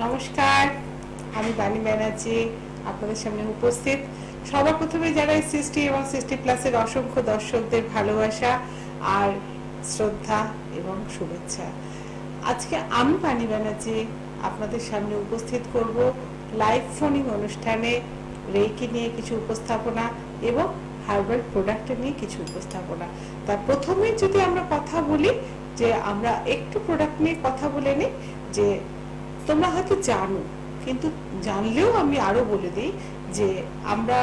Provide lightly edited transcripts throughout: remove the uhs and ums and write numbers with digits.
নমস্কার, আমি বাণী ব্যানার্জি আপনাদের সামনে উপস্থিত। সবার প্রথমে যারা 60 এবং 60+ অসংখ্য দর্শকদের ভালোবাসা আর শ্রদ্ধা এবং শুভেচ্ছা। আজকে আমি বাণী ব্যানার্জি আপনাদের সামনে উপস্থিত করব লাইভ ফোনিং অনুষ্ঠানে রেকি নিয়ে কিছু উপস্থাপনা এবং হার্বাল প্রোডাক্ট নিয়ে কিছু উপস্থাপনা। তার প্রথমে যদি আমরা কথা বলি যে আমরা একটু প্রোডাক্ট নিয়ে কথা বলে নিই, যে তোমরা হয়তো জানো, কিন্তু জানলেও আমি আরো বলে দিই যে আমরা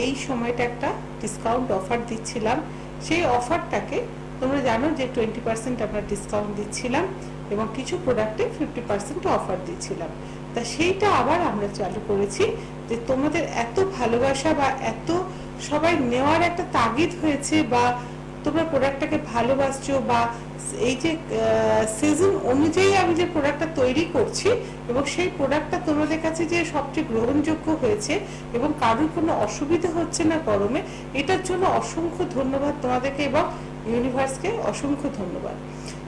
এই সময়টা একটা ডিসকাউন্ট অফার দিচ্ছিলাম। সেই অফারটাকে তোমরা জানো যে 20% আমরা ডিসকাউন্ট দিচ্ছিলাম এবং কিছু প্রোডাক্টে 50% অফার দিচ্ছিলাম। তা সেইটা আবার আমরা চালু করেছি যে তোমাদের এত ভালোবাসা বা এত সবাই নেওয়ার একটা তাগিদ হয়েছে, বা তোমরা প্রোডাক্টটাকে ভালোবাসছো, বা এই যে সিজন অনুযায়ী আমি যে প্রোডাক্টটা তৈরি করছি এবং সেই প্রোডাক্টটা তোমাদের কাছে যে সবচেয়ে গ্রহণযোগ্য হয়েছে এবং কারোর কোনো অসুবিধা হচ্ছে না গরমে, এটার জন্য অসংখ্য ধন্যবাদ তোমাদেরকে এবং ইউনিভার্সকে অসংখ্য ধন্যবাদ।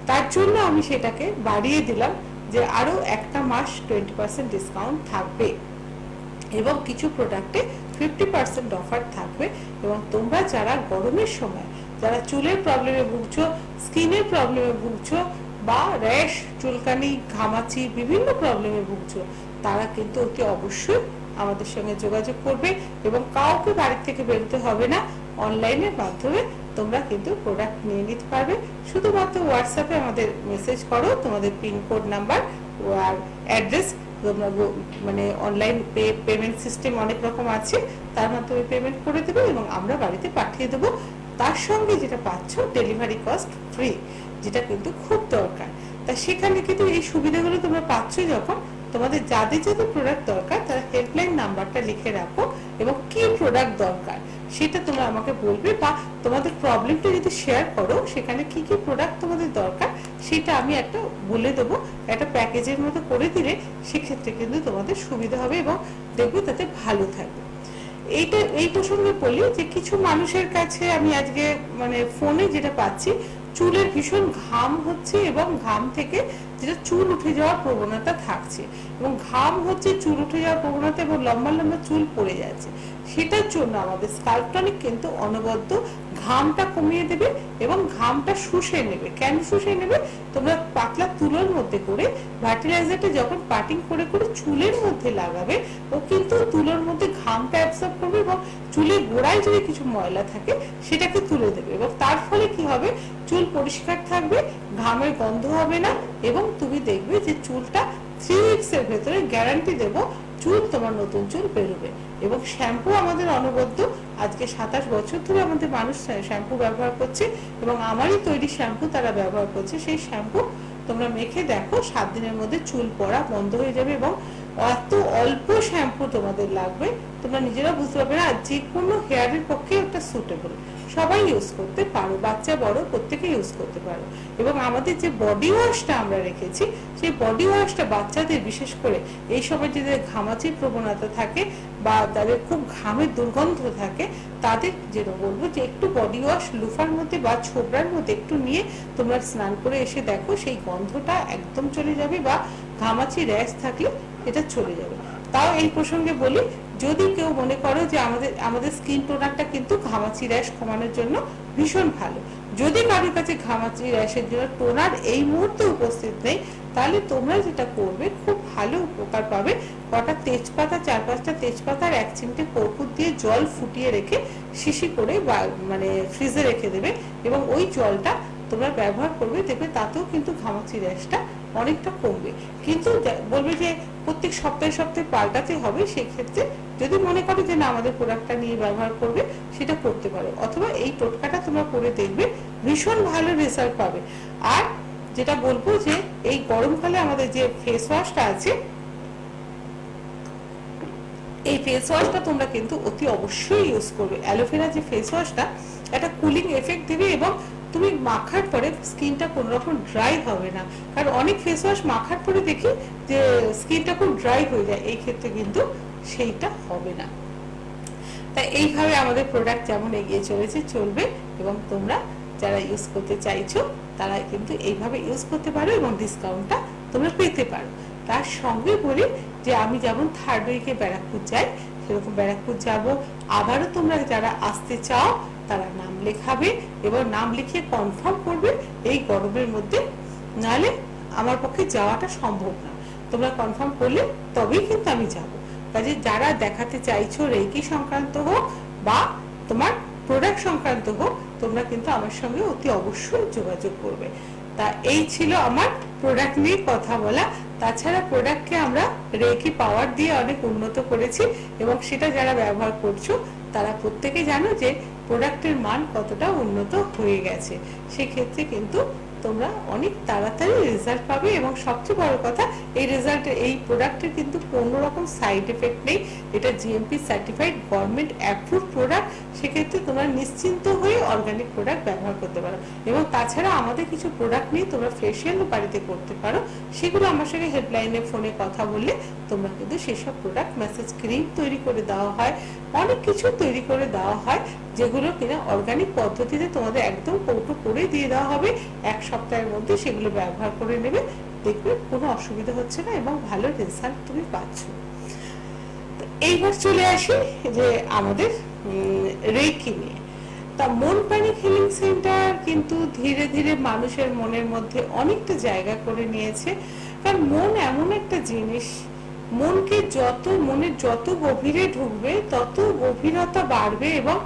তার জন্য আমি সেটাকে বাড়িয়ে দিলাম যে আরো একটা মাস 20% ডিসকাউন্ট থাকবে এবং কিছু প্রোডাক্টে 50% অফার থাকবে। এবং তোমরা যারা গরমের সময় যারা চুলের প্রবলেমে ভুগছো, স্কিনের প্রবলেমে ভুগছো, বা র্যাশ, চুলকানি, ঘামাচি বিভিন্ন প্রবলেমে ভুগছো, তারা কিন্তু অতি অবশ্যই আমাদের সঙ্গে যোগাযোগ করবে এবং কাউকে বাড়ি থেকে বেরোতে হবে না। অনলাইনের মাধ্যমে তোমরা কিন্তু প্রোডাক্ট নিয়ে নিতে পারবে। শুধুমাত্র হোয়াটসঅ্যাপে আমাদের মেসেজ করো, তোমাদের পিনকোড নাম্বার আর অ্যাড্রেস, তোমরা মানে অনলাইন পেমেন্ট সিস্টেম অনেক রকম আছে, তার মাধ্যমে পেমেন্ট করে দেবে এবং আমরা বাড়িতে পাঠিয়ে দেবো। তার সঙ্গে যেটা পাচ্ছ ডেলিভারি কস্ট ফ্রি, যেটা কিন্তু খুব দরকার। তা সেখানে কিন্তু এই সুবিধাগুলো তোমরা পাচ্ছ যখন তোমাদের যাদের যাদের প্রোডাক্ট দরকার তারা হেল্পলাইন নাম্বারটা লিখে রাখো এবং কি প্রোডাক্ট দরকার সেটা তোমরা আমাকে বলবে, বা তোমাদের প্রবলেমটা যদি শেয়ার করো সেখানে কি কি প্রোডাক্ট তোমাদের দরকার সেটা আমি একটা বলে দেবো। একটা প্যাকেজের মতো করে দিলে সেক্ষেত্রে কিন্তু তোমাদের সুবিধা হবে এবং দেখবে তাতে ভালো থাকবে। এই প্রসঙ্গে বলি যে কিছু মানুষের কাছে আমি আজকে মানে ফোনে যেটা পাচ্ছি, চুলের ভীষণ ঘাম হচ্ছে এবং ঘাম থেকে যেটা চুল উঠে যাওয়ার প্রবণতা থাকছে, এবং ঘাম হচ্ছে, চুল উঠে যাওয়ার প্রবণতা এবং লম্বা লম্বা চুল পড়ে যাচ্ছে। সেটার জন্য আমাদের স্কাল্প টনিক কিন্তু অনবদ্য ঘামটা কমিয়ে দেবে এবং ঘামটা শুষে নেবে। কেন শুষে নেবে? তোমরা পাতলা তুলোর মধ্যে করে ফার্টিলাইজারটা যখন পাটিং করে করে চুলের মধ্যে লাগাবে, ও কিন্তু তুলোর মধ্যে ঘামটা অ্যাবসর্ব করবে এবং চুলের গোড়ায় যদি কিছু ময়লা থাকে সেটাকে তুলে দেবে, এবং তার ফলে কি হবে, চুল পরিষ্কার থাকবে, ঘামের গন্ধ হবে না, এবং তুমি দেখবে যে চুলটা 3 উইকস এর ভেতরে গ্যারান্টি দেবো চুল তোমার নতুন চুল বেরোবে। এবং শ্যাম্পু আমাদের অনবদ্য, আজকে 27 বছর ধরে আমাদের মানুষ শ্যাম্পু ব্যবহার করছে এবং আমারই তৈরি শ্যাম্পু তারা ব্যবহার করছে। সেই শ্যাম্পু তোমরা মেখে দেখো, 7 দিনের মধ্যে চুল পড়া বন্ধ হয়ে যাবে এবং এত অল্প শ্যাম্পু তোমাদের লাগবে তোমরা নিজেরা বুঝতে পারবে না। যে কোনো হেয়ারের পক্ষে একটা সুটেবল, সবাই ইউজ করতে পারো, বাচ্চা বড় প্রত্যেকে ইউজ করতে পারো। এবং আমাদের যে বডি ওয়াশটা আমরা রেখেছি, সেই বডি ওয়াশটা বাচ্চাদের বিশেষ করে এই সময় যাদের ঘামাচির প্রবণতা থাকে বা তাদের খুব ঘামের দুর্গন্ধ থাকে, তাদের যেটা বলবো যে একটু বডি ওয়াশ লুফার মধ্যে বা ছোবড়ার মধ্যে একটু নিয়ে তোমরা স্নান করে এসে দেখো সেই গন্ধটা একদম চলে যাবে, বা ঘামাচি র্যাশ থাকলে এটা চলে যাবে। তাও এই প্রসঙ্গে বলি, যদি কেউ মনে করো যে আমাদের স্কিন টোনারটা কিন্তু ঘামাচি র্যাশ কমানোর জন্য ভীষণ ভালো, যদি কারোর কাছে ঘামাচি র্যাশের জন্য টোনার এই মুহূর্তে উপস্থিত নেই, তাহলে তোমরা যেটা করবে খুব ভালো উপকার পাবে। কটা তেজপাতা, 4-5টা তেজপাতার 1 চিমটে কর্পূর দিয়ে জল ফুটিয়ে রেখে শিশি করে মানে ফ্রিজে রেখে দেবে এবং ওই জলটা তোমরা ব্যবহার করবে, দেখবে তাতেও কিন্তু ঘামাচি র্যাশটা অনেকটা কমবে। কিন্তু বলবে যে প্রত্যেক সপ্তাহে সপ্তাহে পাল্টাতে হবে, সেই ক্ষেত্রে যদি মনে করো যে না আমাদের প্রোডাক্টটা নিয়ে ব্যবহার করবে, সেটা করতে পারো, অথবা এই টোটকাটা তোমরা করে দেখবে, ভীষণ ভালো রেজাল্ট পাবে। আর যেটা বলবো যে এই গরমকালে আমাদের যে ফেস ওয়াশটা আছে, এই ফেস ওয়াশটা তোমরা কিন্তু অতি অবশ্যই ইউজ করবে। অ্যালোভেরা যে ফেস ওয়াশটা একটা কুলিং এফেক্ট দেবে এবং তুমি মাখার পরে স্কিনটা কোনো রকম ড্রাই হবে না। কারণ অনেক ফেস ওয়াশ মাখার পরে দেখি যে স্কিনটা খুব ড্রাই হয়ে যায়, এই ক্ষেত্রে কিন্তু সেইটা হবে না। তাই এইভাবে আমাদের প্রোডাক্ট যেমন এগিয়ে চলবে এবং তোমরা যারা ইউজ করতে চাইছো তারা কিন্তু এইভাবে ইউজ করতে পারো এবং ডিসকাউন্টটা তোমরা পেতে পারো। তার সঙ্গে বলি যে আমি যেমন থার্ড উইকে ব্যারাকপুর যাই, সেরকম ব্যারাকপুর যাব। আবারও তোমরা যারা আসতে চাও তারা নাম লেখাবে এবং নাম লিখিয়ে কনফার্ম করবে এই গরমের মধ্যে, নাহলে আমার পক্ষে যাওয়াটা সম্ভব না। তোমরা কনফার্ম করলে তবেই কিন্তু আমি যাব। কাজে যারা দেখাতে চাইছো রেকি সংক্রান্ত হোক বা তোমার প্রোডাক্ট সংক্রান্ত হোক, তোমরা কিন্তু আমার সঙ্গে অতি অবশ্যই যোগাযোগ করবে। তা এই ছিল আমার প্রোডাক্ট নিয়ে কথা বলা। তাছাড়া প্রোডাক্টকে আমরা রেকি পাওয়ার দিয়ে অনেক উন্নত করেছি এবং সেটা যারা ব্যবহার করছো তারা প্রত্যেকে জানো যে প্রোডাক্টের মান কতটা উন্নত হয়ে গেছে। সেক্ষেত্রে কিন্তু তোমরা অনেক তাড়াতাড়ি রেজাল্ট পাবে এবং সবচেয়ে বড় কথা এই রেজাল্টের এই প্রোডাক্টের কিন্তু কোনো রকম সাইড এফেক্ট নেই। এটা GMP certified government approve product. সেক্ষেত্রে তোমরা নিশ্চিন্ত হয়ে অর্গানিক প্রোডাক্ট ব্যবহার করতে পারো। এবং তাছাড়া আমাদের কিছু প্রোডাক্ট নিয়ে তোমরা ফেশিয়ালও বাড়িতে করতে পারো, সেগুলো আমার সঙ্গে হেল্পলাইনে ফোনে কথা বললে তোমরা কিন্তু সেসব প্রোডাক্ট মেসেজ ক্রিম তৈরি করে দেওয়া হয়, অনেক কিছু তৈরি করে দেওয়া হয় যেগুলো কিনা অর্গানিক পদ্ধতিতে তোমাদের একদম কৌটো করে দিয়ে দেওয়া হবে। এক সপ্তাহের মধ্যে সেগুলো ব্যবহার করে নেবে, দেখবে কোনো অসুবিধা হচ্ছে না এবং ভালো রেজাল্ট তুমি পাচ্ছ। এইবার চলে আসি যে আমাদের রেকি নিয়ে। তা মন প্যানিক হিলিং সেন্টার কিন্তু ধীরে ধীরে মানুষের মনের মধ্যে অনেকটা জায়গা করে নিয়েছে। কারণ মন এমন একটা জিনিস, মনকে মনের যত গভীরে ঢুকবে তত গভীরতা বাড়বে এবং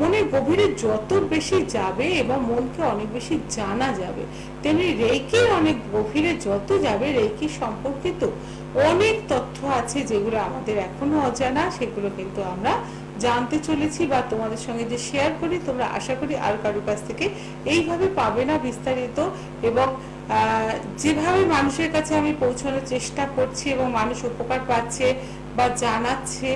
মনের গভীরে যত বেশি যাবে এবং মনকে অনেক বেশি জানা যাবে, তেমনি রেকি অনেক গভীরে যত যাবে রেকি সম্পর্কিত অনেক তথ্য আছে যেগুলো আমাদের এখনো অজানা, সেগুলো কিন্তু আমরা জানতে চলেছি বা তোমাদের সঙ্গে যে শেয়ার করি তোমরা আশা করি আর কারোর কাছ থেকে এইভাবে পাবে না বিস্তারিত। এবং যেভাবে মানুষের কাছে আমি পৌঁছানোর চেষ্টা করছি এবং মানুষ উপকার পাচ্ছে বা জানাচ্ছে,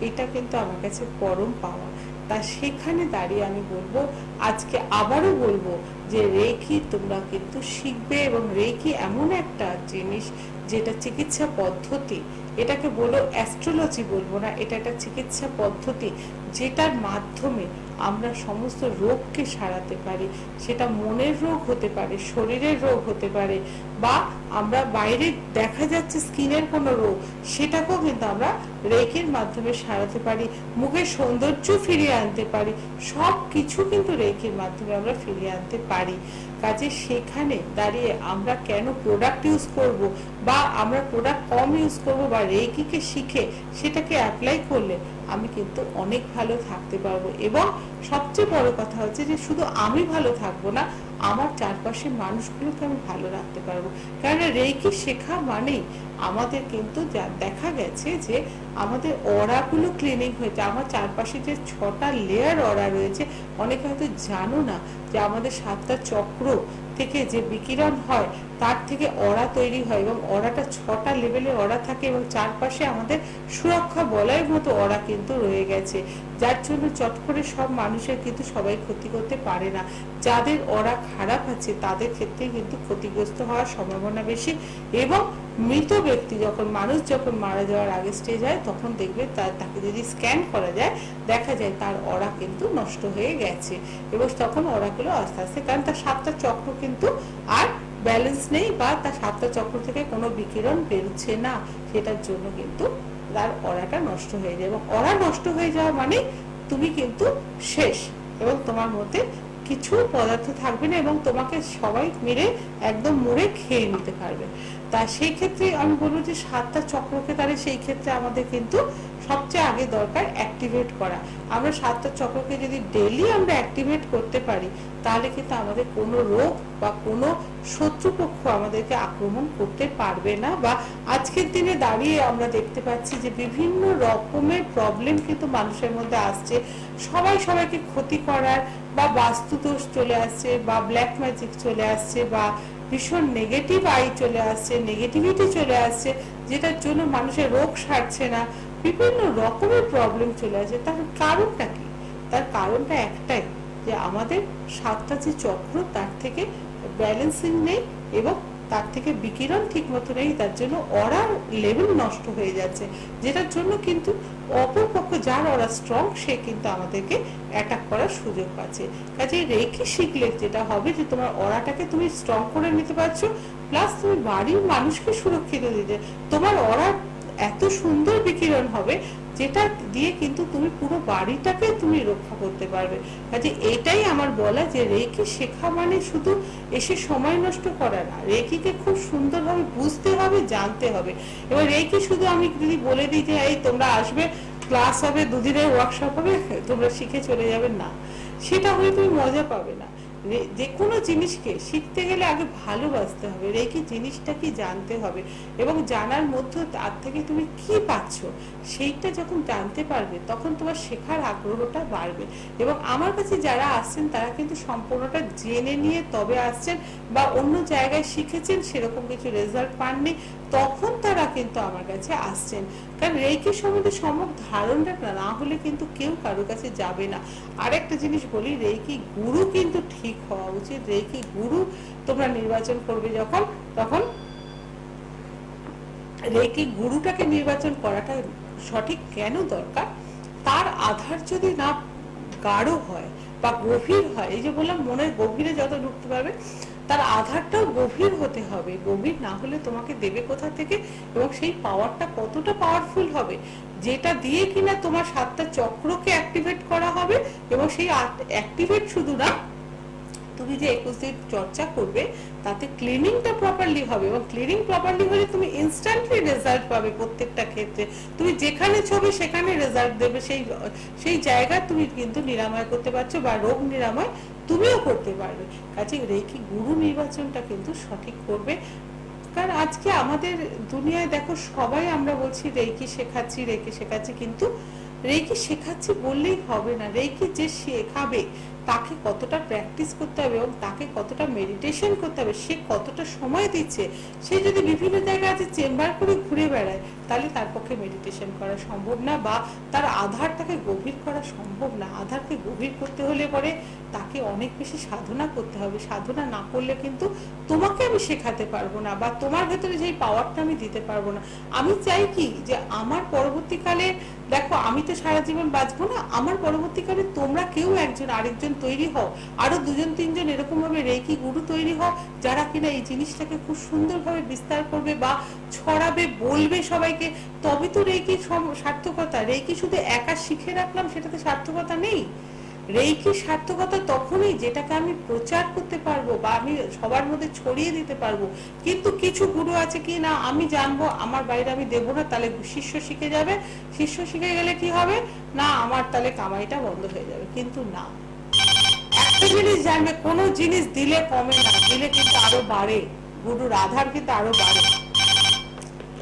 এটা কিন্তু আমার কাছে পরম পাওয়া। তা সেখানে দাঁড়িয়ে আমি বলবো, আজকে আবারও বলবো যে রেকি তোমরা কিন্তু শিখবে এবং রেকি এমন একটা জিনিস যেটা চিকিৎসা পদ্ধতি, এটাকে বলো অ্যাস্ট্রোলজি বলবো না, এটা একটা চিকিৎসা পদ্ধতি যেটার মাধ্যমে আমরা সমস্ত রোগকে সারাতে পারি। সেটা মনের রোগ হতে পারে, শরীরের রোগ হতে পারে, বা আমরা বাইরে দেখা যাচ্ছে স্কিনের কোনো রোগ, সেটাকেও কিন্তু আমরা রেকির মাধ্যমে সারাতে পারি। মুখের সৌন্দর্য ফিরিয়ে আনতে পারি, সব কিছু কিন্তু রেকির মাধ্যমে আমরা ফিরিয়ে আনতে পারি। কাজে সেখানে দাঁড়িয়ে আমরা কেন প্রোডাক্ট ইউজ করব বা আমরা প্রোডাক্ট কম ইউজ করব বা রেকিকে শিখে সেটাকে অ্যাপ্লাই করলে আমি কিন্তু অনেক ভালো থাকতে পারবো। এবং সবচেয়ে বড় কথা হচ্ছে যে শুধু আমি ভালো থাকবো না, আমার চারপাশের মানুষগুলোকে আমি ভালো রাখতে পারবো। কারণ রেকি শেখা মানেই আমাদের কিন্তু যা দেখা গেছে যে আমাদের অরাগুলো ক্লিনিং হয়েছে। আমার চারপাশে যে 6টা লেয়ার অরা রয়েছে, অনেকে হয়তো জানো না যে আমাদের 7টা চক্র থেকে যে বিকিরণ হয় তার থেকে অরা তৈরি হয় এবং অরাটা 6টা লেভেলের অরা থাকে এবং চারপাশে আমাদের সুরক্ষা বলয়ের মতো অরা কিন্তু রয়ে গেছে, যার জন্য চট করে সব মানুষের কিন্তু সবাই ক্ষতি করতে পারে না। যাদের অরা খারাপ আছে তাদের ক্ষেত্রে কিন্তু ক্ষতিগ্রস্ত হওয়ার সম্ভাবনা বেশি। এবং মৃত ব্যক্তি মানুষ যখন মারা যাওয়ার আগে স্টেজ হয় তখন দেখবে তাকে যদি স্ক্যান করা যায় দেখা যায় তার অরা কিন্তু নষ্ট হয়ে গেছে এবং তখন অরাগুলো আস্তে আস্তে, কারণ তার 7টা চক্র কিন্তু আর ব্যালেন্স নেই বা তার 7টা চক্র থেকে কোনো বিকিরণ বেরোচ্ছে না, সেটার জন্য কিন্তু তার অরাটা নষ্ট হয়ে যায়। এবং অরা নষ্ট হয়ে যাওয়া মানে তুমি কিন্তু শেষ এবং তোমার মধ্যে কিছু পদার্থ থাকবে না এবং তোমাকে সবাই মিলে একদম মুড়ে খেয়ে নিতে পারবে। তা সেই ক্ষেত্রে আমি বলবো যে 7টা চক্রকে তাহলে সেই ক্ষেত্রে আমাদের কিন্তু সবচেয়ে আগে দরকার অ্যাক্টিভেট করা। আমরা 7টা চক্রকে যদি ডেইলি আমরা অ্যাক্টিভেট করতে পারি তাহলে কিন্তু আমাদের কোনো রোগ বা কোনো শত্রুপক্ষ আমাদেরকে আক্রমণ করতে পারবে না। বা আজকের দিনে দাঁড়িয়ে আমরা দেখতে পাচ্ছি যে বিভিন্ন রকমের প্রবলেম কিন্তু মানুষের মধ্যে আসছে, সবাই সবাইকে ক্ষতি করার বা বাস্তুদোষ চলে আসছে বা ব্ল্যাক ম্যাজিক চলে আসছে বা ভীষণ নেগেটিভ আই চলে আসছে, নেগেটিভিটি চলে আসছে, যেটার জন্য মানুষের রোগ সারছে না, বিভিন্ন রকমের প্রবলেম চলে আসছে। তার কারণটা কি? তার কারণটা একটাই যে আমাদের 7টা যে চক্র তার থেকে ব্যালেন্সিং নেই এবং তার থেকে বিকিরণ ঠিক মতো নেই, তার জন্য অরা লেভেল নষ্ট হয়ে যাচ্ছে, যেটার জন্য কিন্তু অপরপক্ষ যার অরা স্ট্রং সে কিন্তু আমাদেরকে অ্যাটাক করার সুযোগ পাচ্ছে। কাজে রেকি শিখলে যেটা হবে যে তোমার অরাটাকে তুমি স্ট্রং করে নিতে পারছো, প্লাস তুমি বাড়ির মানুষকে সুরক্ষিত দিতে, তোমার অরা এত সুন্দর বিকিরণ হবে যেটা দিয়ে কিন্তু তুমি পুরো বাড়িটাকে তুমি রক্ষা করতে পারবে। কাজে এটাই আমার বলা যে রেকি শেখা মানে শুধু এসে সময় নষ্ট করা না, রেকিকে খুব সুন্দরভাবে বুঝতে হবে, জানতে হবে। এবার রেকি শুধু আমি যদি বলে দিই যে এই তোমরা আসবে, ক্লাস হবে, দুদিনের ওয়ার্কশপ হবে, তোমরা শিখে চলে যাবে, না, সেটা হলে তুমি মজা পাবে না। যে কোনো জিনিসকে শিখতে গেলে আগে ভালোবাসতে হবে, রেকি জিনিসটা কি জানতে হবে, এবং জানার মধ্যে তার থেকে তুমি কি পাচ্ছ সেইটা যখন জানতে পারবে তখন তোমার শেখার আগ্রহটা বাড়বে। এবং আমার কাছে যারা আসছেন তারা কিন্তু সম্পূর্ণটা জেনে নিয়ে তবে আসছেন, বা অন্য জায়গায় শিখেছেন সেরকম কিছু রেজাল্ট পাননি, তখন তারা কিন্তু আমার কাছে আসছেন। কারণ রেকি সম্বন্ধে সম্যক ধারণা না হলে কিন্তু কেউ কারো কাছে যাবে না। আর একটা জিনিস বলি, রেকি গুরু কিন্তু ঠিক হওয়া উচিত। রেকি গুরু তোমরা নির্বাচন করবে যখন, তখন রেকি গুরুটাকে নির্বাচন করাটা সঠিক কেন দরকার, তার আধার যদি না গাঢ় হয় বা গভীর হয়, এই যে বললাম মনের গভীরে যত ঢুকতে পারবে, তার আধারটাও গভীর হতে হবে। গভীর না হলে তোমাকে দেবে কোথা থেকে, এবং সেই পাওয়ারটা কতটা পাওয়ারফুল হবে, যেটা দিয়ে কিনা তোমার 7টা চক্রকে অ্যাক্টিভেট করা হবে। এবং সেই অ্যাক্টিভেট শুধু না, তুমি যে 21 দিন চর্চা করবে তাতে ক্লিনিংটা প্রপারলি হবে, এবং ক্লিনিং প্রপারলি হলে তুমি ইনস্ট্যান্টলি রেজাল্ট পাবে। প্রত্যেকটা ক্ষেত্রে তুমি যেখানে ছবি সেখানে রেজাল্ট দেবে, সেই জায়গা তুমি কিন্তু নিরাময় করতে পারছো, বা রোগ নিরাময় তুমিও করতে পারবে। কাজে রেকি গুরু নির্বাচনটা কিন্তু সঠিক করবে। কারণ আজকে আমাদের দুনিয়ায় দেখো, সবাই আমরা বলছি রেকি শেখাচ্ছি, রেকি শেখাচ্ছি, কিন্তু রেকি শেখাচ্ছি বললেই হবে না। রেকি যে শেখাবে তাকে কতটা প্র্যাকটিস করতে হবে, এবং তাকে কতটা মেডিটেশন করতে হবে, সে কতটা সময় দিচ্ছে। সে যদি বিভিন্ন জায়গায় আছে চেম্বার করে ঘুরে বেড়ায়, তাহলে তার পক্ষে মেডিটেশন করা সম্ভব না, বা তার আধারটাকে গভীর করা সম্ভব না। আধারকে গভীর করতে হলে পরে তাকে অনেক বেশি সাধনা করতে হবে। সাধনা না করলে কিন্তু তোমাকে আমি শেখাতে পারবো না, বা তোমার ভেতরে যেই পাওয়ারটা আমি দিতে পারবো না। আমি চাই কি, যে আমার পরবর্তীকালে, দেখো আমি তো সারা জীবন বাঁচবো না, আমার পরবর্তীকালে তোমরা কেউ একজন আরেকজন তৈরি হও, আরো 2-3 জন এরকম ভাবে রেকি গুরু তৈরি হও, যারা কিনা এই জিনিসটাকে খুব সুন্দরভাবে বিস্তার করবে বা ছড়াবে, বলবে সবাইকে। তবে তো রেকি সার্থকতা। রেকি শুধু একা শিখে রাখলাম, সেটাতে সার্থকতা নেই। রেকি সার্থকতা তখনই যেটাকে আমি প্রচার করতে পারবো, বা আমি সবার মধ্যে ছড়িয়ে দিতে পারবো। কিন্তু কিছু গুরু আছে কি না, আমি জানবো, আমার বাইরে আমি দেবো না, তাহলে শিষ্য শিখে যাবে। শিষ্য শিখে গেলে কি হবে না, আমার তাহলে কামাইটা বন্ধ হয়ে যাবে। কিন্তু না, একটা জিনিস জানবে, কোনো জিনিস দিলে কমে না, দিলে কিন্তু আরো বাড়ে। গুরুর আধার কিন্তু আরো বাড়ে।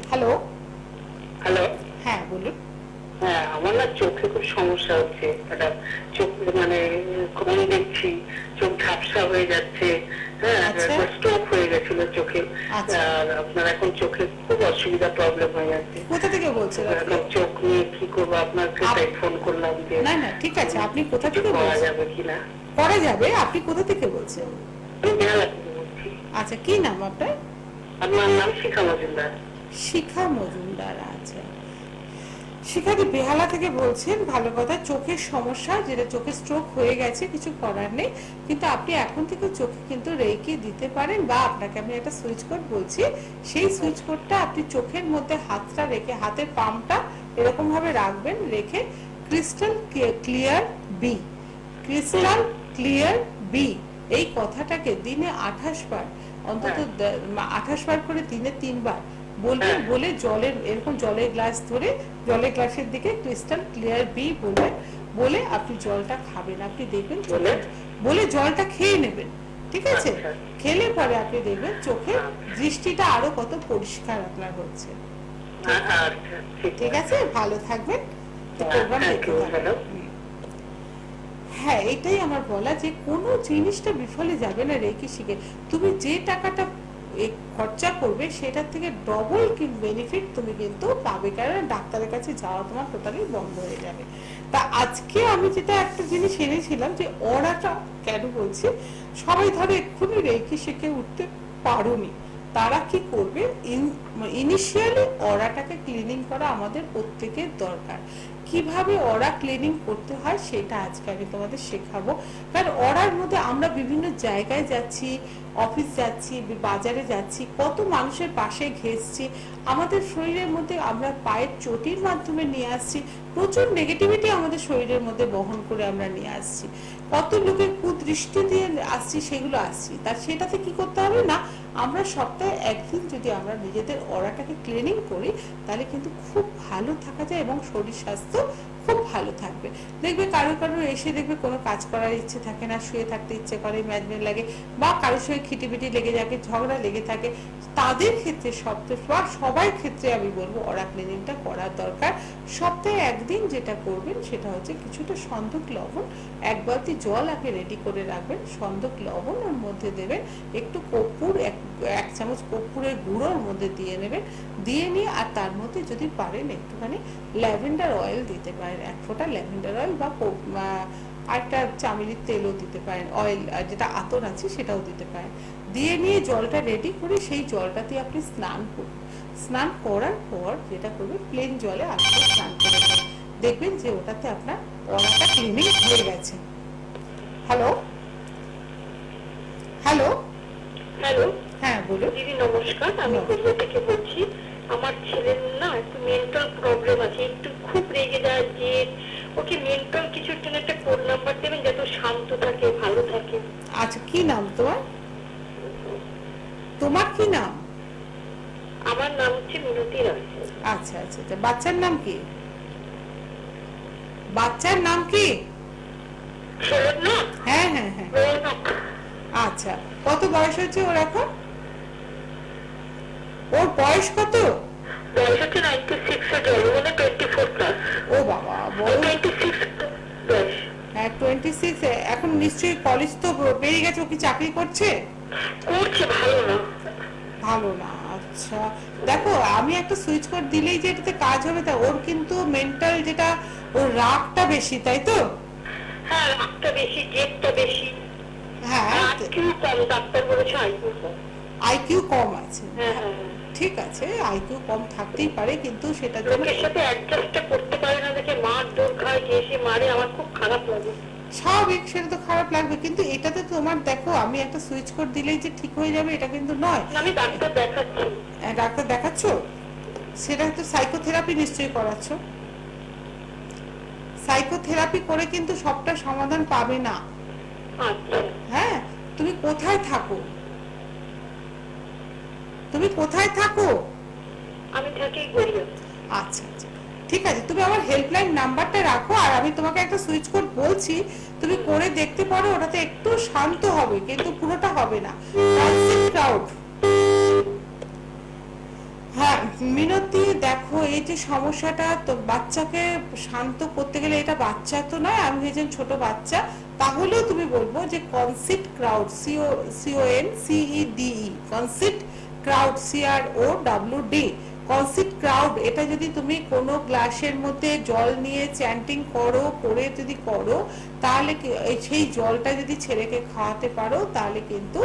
হ্যালো হ্যালো, হ্যাঁ বলুন। হ্যাঁ আমার না চোখে খুব সমস্যা হচ্ছে, একটা চোখ মানে কম দেখছি, চোখ ঝাপসা হয়ে যাচ্ছে, হ্যাঁ স্ট্রোক হয়ে গেছিল চোখে। আর আপনার এখন চোখে খুব অসুবিধা, প্রবলেম হয়ে যাচ্ছে। কোথা থেকে বলছেন? এখন চোখ নিয়ে কি করবো, আপনাকে তাই ফোন করলাম যে না না ঠিক আছে, আপনি কোথা থেকে করা বলছেন? যাবে কিনা। করা যাবে। আপনি কোথা থেকে বলছেন? আমি বেহালা থেকে বলছি। আচ্ছা, কি নাম আপনার? আপনার নাম শিখা মজুমদার। শিখা মজুমদার। আচ্ছা, শিখাদি বেহালা থেকে বলছেন, ভালো কথা। চোখের সমস্যা, যেটা চোখে স্ট্রোক হয়ে গেছে, কিছু করার নেই, কিন্তু আপনি এখন থেকে চোখে কিন্তু রেকি দিতে পারেন, বা আপনাকে আমি একটা সুইচ কোড বলছি, সেই সুইচ কোডটা আপনি চোখের মধ্যে হাতটা রেখে, হাতের পামটা এরকম ভাবে রাখবেন, রেখে crystal clear be, crystal clear be, এই কথাটাকে দিনে 28 বার, অন্তত 28 বার করে দিনে 3 বার বলবেন। বলে জলের, এরকম জলের গ্লাস ধরে, জলের গ্লাসের দিকে ক্রিস্টাল ক্লিয়ার বি বলবেন, বলে আপনি জলটা খাবেন। আপনি দেখবেন বলে জলটা খেয়ে নেবেন, ঠিক আছে? খেলে পরে আপনি দেখবেন চোখের দৃষ্টিটা আরো কত পরিষ্কার আপনার হচ্ছে। ঠিক আছে, ভালো থাকবেন। প্রোগ্রাম দেখতে থাকবেন। হ্যাঁ, এটাই আমার বলা, যে কোনো জিনিসটা বিফলে যাবে না রেকি শিখে। তুমি যে টাকাটা খরচা করবে সেটার থেকে ডবল বেনিফিট তুমি কিন্তু পাবে, কারণ ডাক্তারের কাছে যাওয়া তোমার টোটালি বন্ধ হয়ে যাবে। তা আজকে আমি যেটা একটা জিনিস এনেছিলাম, যে অরাটা কেন বলছি, সবাই ধরো এক্ষুনি রেকি শিখে উঠতে পারোনি, তারা কি করবে, ইনিশিয়ালি অরাটাকে ক্লিনিং করা আমাদের প্রত্যেকের দরকার। কিভাবে অরা ক্লিনিং করতে হয় সেটা আজকে আমি তোমাদের শেখাবো। কারণ অরার মধ্যে আমরা বিভিন্ন জায়গায় যাচ্ছি, অফিস যাচ্ছি, বাজারে যাচ্ছি, কত মানুষের পাশে ঘেঁষছি, আমাদের শরীরের মধ্যে আমরা পায়ের চটির মাধ্যমে নিয়ে আসছি, প্রচুর নেগেটিভিটি আমাদের শরীরের মধ্যে বহন করে আমরা নিয়ে আসছি, কত লোকের কুদৃষ্টি দিয়ে আসছি, সেগুলো আসছি। তার সেটাতে কি করতে হবে না, আমরা সপ্তাহে একদিন যদি আমরা নিজেদের অরাটাকে ক্লিনিং করি তাহলে কিন্তু খুব ভালো থাকা যায় এবং শরীর স্বাস্থ্য খুব ভালো থাকবে। দেখবে কারো কারো এসে দেখবে কোনো কাজ করার ইচ্ছে থাকে না, শুয়ে থাকতে ইচ্ছে করে, ম্যাজমেন্ট লাগে, বা কারোর সঙ্গে খিটিপিটি লেগে থাকে, ঝগড়া লেগে থাকে, তাদের ক্ষেত্রে সবাই ক্ষেত্রে আমি বলবো অরা ক্লিনিংটা করার দরকার। সপ্তাহে একদিন যেটা করবেন সেটা হচ্ছে কিছুটা সন্দক লবণ, এক বালতি জল আপনি রেডি করে রাখবেন, সন্দক লবণ ওর মধ্যে দেবেন, একটু কর্পূর, এক চামচ কর্পূরের গুঁড়ো ওর মধ্যে দিয়ে নেবেন, দিয়ে নিয়ে আর তার মধ্যে যদি পারেন একটুখানি ল্যাভেন্ডার অয়েল দিতে পারেন, এক ফোঁটা ল্যাভেন্ডার অয়েল বা আরেকটা চামেলির তেলও দিতে পারেন, অয়েল যেটা আতর আছে সেটাও দিতে পারেন, দিয়ে নিয়ে জলটা রেডি করে সেই জলটাতে আপনি স্নান করুন। স্নান করার পর যেটা করবেন, প্লেন জলে আপনি স্নান করে নেবেন, দেখবেন যে ওটাতে আপনার অরাটা ক্লিনিং হয়ে গেছে। হ্যালো হ্যালো হ্যালো, হ্যাঁ বলুন। দিদি নমস্কার, আমি কোথা থেকে বলছি। আমার ছেলের না একটু মেন্টাল প্রবলেম আছে, একটু খুব রেগে যায়, যে ওকে মেন্টাল কিছু একটা কোড নাম্বার দেবেন যাতে ও শান্ত থাকে, ভালো থাকে। আচ্ছা, কি নাম তোমার? তোমার কি নাম? আমার নাম হচ্ছে মিনতি রায়। আচ্ছা আচ্ছা আচ্ছা, বাচ্চার নাম কি? বাচ্চার নাম কি? ছেলের না? হ্যাঁ হ্যাঁ হ্যাঁ। আচ্ছা, কত বয়স হচ্ছে ওর এখন? ওর বয়স কত? বয়স হচ্ছে 96 এর জন্ম, মানে 24 প্লাস। ও বাবা, বড়। 26 বয়স। হ্যাঁ 26, এখন নিশ্চয়ই কলেজ তো পেয়ে গেছে, ও কি চাকরি করছে? করছে, ভালো না। ভালো না, আচ্ছা। দেখো, আমি একটা সুইচ কোড দিলেই যে এটাতে কাজ হবে তা, ওর কিন্তু মেন্টাল যেটা, ওর রাগটা বেশি, তাই তো? হ্যাঁ, রাগটা বেশি, জেদটা বেশি। হ্যাঁ, আইকিউ কম, ডাক্তার বলেছে আইকিউ কম। আইকিউ কম আছে। হ্যাঁ হ্যাঁ, ঠিক আছে, আইকিউ কম থাকতেই পারে, কিন্তু সেটার জন্য লোকের সাথে অ্যাডজাস্ট করতে পারে না, দেখে মার দৌড় খায়, যে এসে মারে, আমার খুব খারাপ লাগে। স্বাভাবিক, সেটা তো খারাপ লাগবে, কিন্তু এটাতে তোমার দেখো, আমি একটা সুইচ কোড দিলেই যে ঠিক হয়ে যাবে এটা কিন্তু নয়। আমি ডাক্তার দেখাচ্ছি। ডাক্তার দেখাচ্ছ? সেটা তো সাইকোথেরাপি নিশ্চয়ই করাচ্ছ। সাইকোথেরাপি করে কিন্তু সবটা সমাধান পাবে না। আচ্ছা, হ্যাঁ, তুমি কোথায় থাকো? তুমি কোথায় থাকো? আমি থাকি গড়িয়া। আচ্ছা আচ্ছা, ঠিক আছে, তুমি আমার হেল্পলাইন নাম্বারটা রাখো, আর আমি তোমাকে একটা সুইচ কোড বলছি, তুমি করে দেখতে পারো, ওটাতে একটু শান্ত হবে, কিন্তু পুরোটা হবে না। ক্রাউড। হ্যাঁ মিনতি, দেখো এই যে সমস্যাটা, তো বাচ্চাকে শান্ত করতে গেলে, এটা বাচ্চা তো নয়, আমি ভেবেছেন ছোট বাচ্চা, তাহলেও তুমি বলবো যে concede crowd, CONCEDE, concede crowd, CROWD, concede crowd, এটা যদি তুমি কোনো গ্লাসের মধ্যে জল নিয়ে চ্যান্টিং করে যদি করো, তাহলে সেই জলটা যদি ছেলেকে খাওয়াতে পারো, তাহলে কিন্তু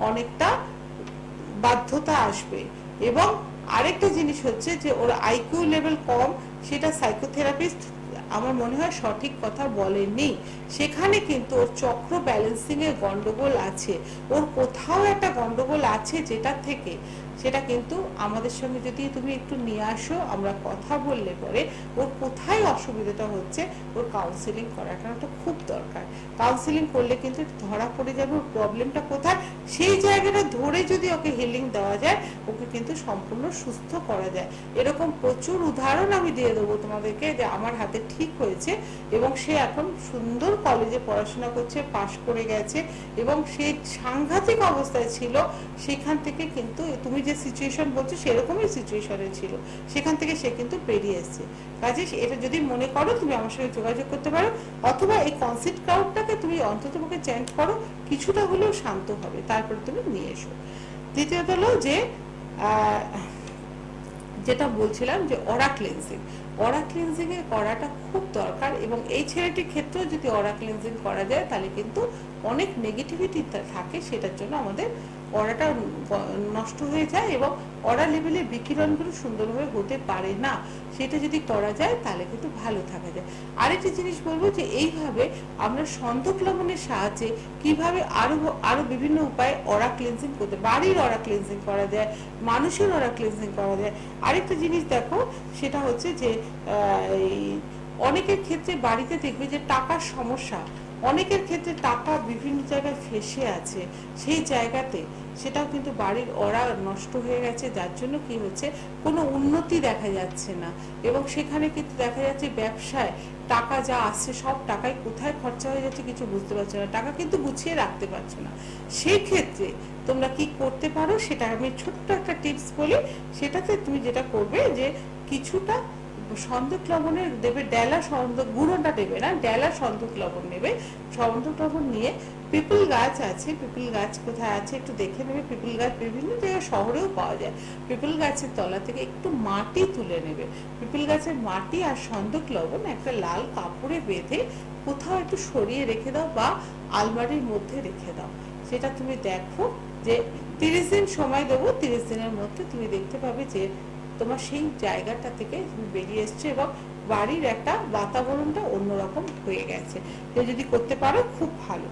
অনেকটা বাধ্যতা আসবে। এবং আরেকটা জিনিস হচ্ছে যে ওর আইকিউ লেভেল কম, সেটা সাইকোথেরাপিস্ট আমার মনে হয় সঠিক কথা বলেননি, সেখানে কিন্তু ওর চক্র ব্যালেন্সিং এর গন্ডগোল আছে, ওর কোথাও একটা গন্ডগোল আছে, যেটা থেকে সেটা কিন্তু আমাদের সঙ্গে যদি তুমি একটু নিয়ে আসো, আমরা কথা বললে পরে ওর কোথায় অসুবিধাটা হচ্ছে, ওর কাউন্সিলিং করাটা খুব দরকার। কাউন্সিলিং করলে কিন্তু ধরা পড়ে যাবে ওর প্রবলেমটা কোথায়, সেই জায়গাটা ধরে যদি ওকে হিলিং দেওয়া যায়, ওকে কিন্তু সম্পূর্ণ সুস্থ করা যায়। এরকম প্রচুর উদাহরণ আমি দিয়ে দেবো তোমাদেরকে, যে আমার হাতে ঠিক হয়েছে, এবং সে এখন সুন্দর কলেজে পড়াশোনা করছে, পাশ করে গেছে, এবং সে সাংঘাতিক অবস্থায় ছিল, সেখান থেকে কিন্তু তুমি যে সিচুয়েশন বলছো সেরকমই সিচুয়েশনে ছিল, সেখান থেকে সে কিন্তু বেরিয়ে এসেছে। কাজে এটা যদি মনে করো, তুমি আমার সঙ্গে যোগাযোগ করতে পারো, অথবা এই কনসিড ক্রাউডটাকে তুমি অন্তত পক্ষে চেঞ্জ করো, কিছুটা হলেও শান্ত হবে, তারপরে তুমি নিয়ে এসো। দ্বিতীয়ত হলো যে যেটা বলছিলাম, যে অরা ক্লিনজিং, অরা ক্লিনজিং এর করাটা খুব দরকার, এবং এই ছেলেটির ক্ষেত্রেও যদি অরা ক্লিনজিং করা যায়, তাহলে কিন্তু অনেক নেগেটিভিটি থাকে, সেটার জন্য আমাদের অরাটা নষ্ট হয়ে যায় এবং অরা লেভেলের বিকিরণগুলো সুন্দরভাবে হতে পারে না। সেটা যদি করা যায় তাহলে কিন্তু ভালো থাকা যায়। আরেকটা জিনিস বলবো যে এইভাবে আমরা সন্ধক লবণের সাহায্যে কিভাবে আরো বিভিন্ন উপায়ে অরা ক্লিনজিং করতে, বাড়ির অরা ক্লিনজিং করা যায়, মানুষের অরা ক্লিনজিং করা যায়। আরেকটা জিনিস দেখো, সেটা হচ্ছে যে অনেকের ক্ষেত্রে বাড়িতে দেখবে যে টাকার সমস্যা, অনেকের ক্ষেত্রে টাকা বিভিন্ন জায়গায় ফেসে আছে, সেই জায়গাতে সেটাও কিন্তু বাড়ির অরা নষ্ট হয়ে গেছে, যার জন্য কি হচ্ছে কোনো উন্নতি দেখা যাচ্ছে না এবং সেখানে কিন্তু দেখা যাচ্ছে ব্যবসায় টাকা যা আসছে সব টাকায় কোথায় খরচা হয়ে যাচ্ছে কিছু বুঝতে পারছো না, টাকা কিন্তু গুছিয়ে রাখতে পারছো না। সেই ক্ষেত্রে তোমরা কি করতে পারো সেটা আমি ছোট্ট একটা টিপস বলি। সেটাতে তুমি যেটা করবে যে কিছুটা সন্দক লবণের দেবে, ডেলা সন্দক গুঁড়োটা দেবে না, ডেলা সন্দক লবণ নেবে। সন্দক লবণ নিয়ে পিপল গাছ আছে, পিপল গাছ কোথায় আছে একটু দেখে নেবে। পিপল গাছ বিভিন্ন জায়গায় শহরেও পাওয়া যায়। পিপল গাছের তলা থেকে একটু মাটি তুলে নেবে। পিপল গাছের মাটি আর সন্দক লবণ একটা লাল কাপড়ে বেঁধে কোথাও একটু সরিয়ে রেখে দাও বা আলমারির মধ্যে রেখে দাও। সেটা তুমি দেখো যে 30 দিন সময় দেবো, 30 দিনের মধ্যে তুমি দেখতে পাবে যে তোমার সেই জায়গাটা থেকে বেরিয়ে এসছে এবং বাড়ির একটা বাতাবরণটা অন্যরকম হয়ে গেছে। কেউ যদি করতে পারো খুব ভালো।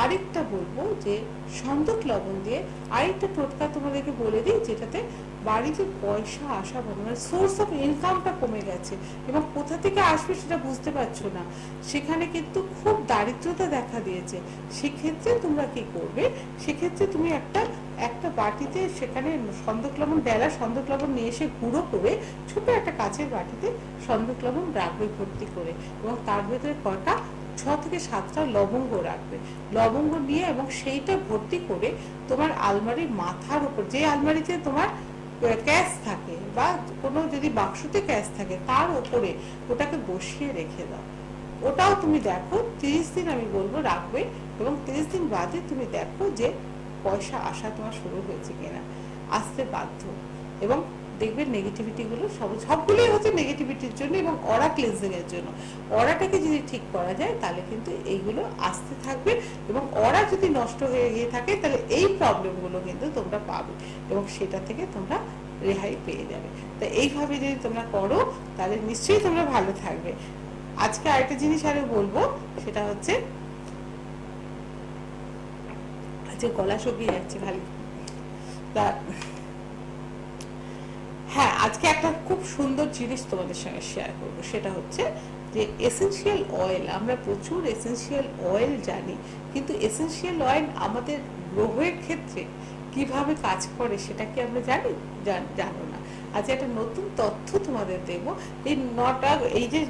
আরেকটা বলবো যে সন্দক লবণ দিয়ে আরেকটা টোটকা তোমাদেরকে বলে দিই, যেটাতে বাড়িতে পয়সা আসা বন্ধ, মানে সোর্স অফ ইনকামটা কমে গেছে এবং কোথা থেকে আসবে সেটা বুঝতে পারছো না, সেখানে কিন্তু খুব দারিদ্রতা দেখা দিয়েছে। সেক্ষেত্রে তোমরা কি করবে, সেক্ষেত্রে তুমি একটা বাটিতে সেখানে সন্দক লবণ, ডেলা সন্দক লবণ নিয়ে এসে গুঁড়ো করে ছোট একটা কাচের বাটিতে সন্দক লবণ রাখবে ভর্তি করে এবং তার ভেতরে কটা 6 থেকে 7টা লবঙ্গ রাখবে। লবঙ্গ নিয়ে এবং সেইটা ভর্তি করে তোমার আলমারির মাথার উপর, যে আলমারিতে তোমার ক্যাশ থাকে বা কোনো যদি বাক্সতে ক্যাশ থাকে তার উপরে ওটাকে বসিয়ে রেখে দাও। ওটাও তুমি দেখো 30 দিন আমি বলবো রাখবে এবং 30 দিন বাদে তুমি দেখো যে পয়সা আসা তোমার শুরু হয়েছে কিনা, আসতে বাধ্য। এবং দেখবে নেগেটিভিটি গুলো সবগুলোই হচ্ছে নেগেটিভিটির জন্য এবং অরা ক্লিনজিং এর জন্য। অরাটাকে যদি ঠিক করা যায় তাহলে কিন্তু এইগুলো আসতে থাকবে এবং অরা যদি নষ্ট হয়ে গিয়ে থাকে তাহলে এই প্রবলেম গুলো কিন্তু তোমরা পাবে এবং সেটা থেকে তোমরা রেহাই পেয়ে যাবে। তো এইভাবে যদি তোমরা করো তাহলে নিশ্চয়ই তোমরা ভালো থাকবে। আজকে আরেকটা জিনিস আরো বলবো, সেটা হচ্ছে আজকে গলা শুকিয়ে যাচ্ছে ভালো। তা হ্যাঁ, আজকে একটা খুব সুন্দর জিনিস তোমাদের সঙ্গে শেয়ার করবো, সেটা হচ্ছে যে এসেনশিয়াল অয়েল। আমরা প্রচুর এসেনশিয়াল অয়েল জানি, কিন্তু এসেনশিয়াল অয়েল আমাদের গ্রহের ক্ষেত্রে কিভাবে কাজ করে সেটা কি আমরা জানি? জানো না। আজ একটা নতুন তথ্য তোমাদের দেব। এই 9টা, এই যে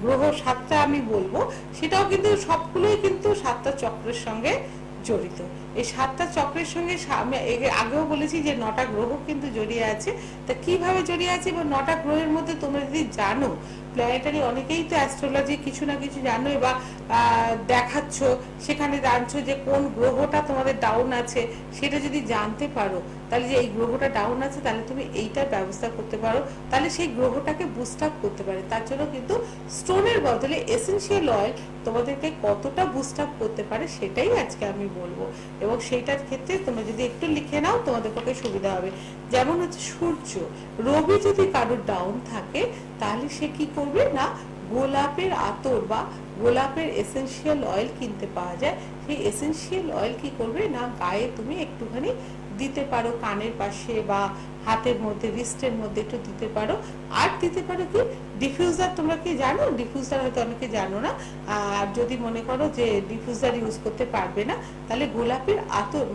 গ্রহ 7টা আমি বলবো, সেটাও কিন্তু সবগুলোই কিন্তু 7টা চক্রের সঙ্গে জড়িত। এই 7টা চক্রের সঙ্গে আমি আগেও বলেছি যে 9টা গ্রহ কিন্তু জড়িয়ে আছে। তা কিভাবে জড়িয়ে আছে এবং 9টা গ্রহের মধ্যে তোমরা যদি জানো, প্ল্যানেটারি অনেকেই তো অ্যাস্ট্রোলজি কিছু না কিছু জানো বা দেখাচ্ছ, সেখানে জানছো যে কোন গ্রহটা তোমাদের ডাউন আছে, সেটা যদি জানতে পারো তাহলে যে এই গ্রহটা ডাউন আছে তাহলে তুমি এইটার ব্যবস্থা করতে পারো, তাহলে সেই গ্রহটাকে বুস্ট আপ করতে পারে। তার জন্য কিন্তু স্টোনের বদলে এসেনশিয়াল অয়েল তোমাদেরকে কতটা বুস্ট আপ করতে পারে সেটাই আজকে আমি বলবো এবং সেইটার ক্ষেত্রে তোমরা যদি একটু লিখে নাও তোমাদের পক্ষে সুবিধা হবে। যেমন হচ্ছে সূর্য, রবি যদি কারোর ডাউন থাকে তাহলে সে কি করবে না, গোলাপের আতর বা গোলাপের এসেনশিয়াল অয়েল কিনতে পাওয়া যায়। সেই এসেনশিয়াল অয়েল কি করবে না, গায়ে তুমি একটুখানি দিতে পারো, কানের পাশে বা হাতের মধ্যে, রিস্টের মধ্যে একটু দিতে পারো। আর দিতে পারো কি ডিফিউজার, তোমরা কি জানো? ডিফিউজার হয়তো অনেকে জানো না। আর যদি মনে করো যে ডিফিউজার ইউজ করতে পারবে না, তাহলে গোলাপের আতর